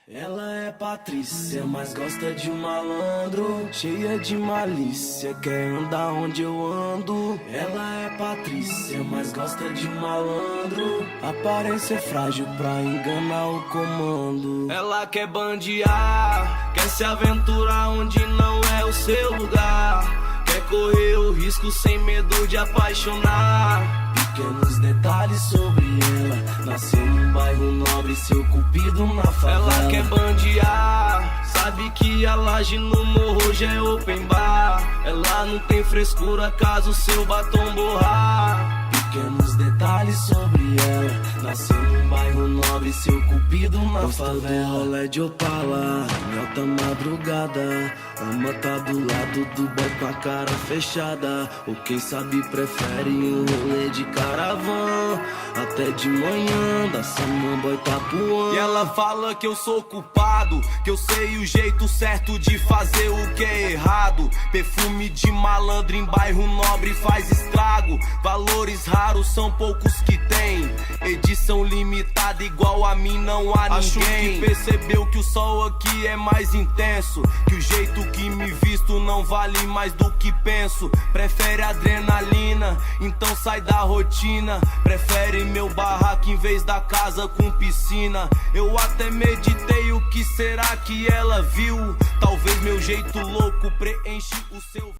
Ela é Patrícia, mas gosta de um malandro, cheia de malícia, quer andar onde eu ando. Ela é Patrícia, mas gosta de um malandro, aparência frágil pra enganar o comando. Ela quer bandear, quer se aventurar onde não é o seu lugar, quer correr o risco sem medo de apaixonar. Pequenos detalhes sobre ela, nasceu num bairro nobre, seu cupido na favela. Ela quer bandear, sabe que a laje no morro já é open bar. Ela não tem frescura caso seu batom borrar. Pequenos detalhes sobre ela, nasceu num bairro nobre, seu cupido na favela. Ela é de Opala, em alta madrugada, ama tá do lado do boy com a cara fechada, ou quem sabe prefere um rolê de caravan, até de manhã da samambaia Itapuã. E ela fala que eu sou culpado, que eu sei o jeito certo de fazer o que é errado. Perfume de malandro em bairro nobre faz estrago, valores raros são poucos que tem, edição limitada igual a mim não há ninguém. Acho que percebeu que o sol aqui é mais intenso, que o jeito que me visto não vale mais do que penso. Prefere adrenalina, então sai da rotina, prefere meu barraco em vez da casa com piscina. Eu até meditei o que será que ela viu, talvez meu jeito louco preenche o seu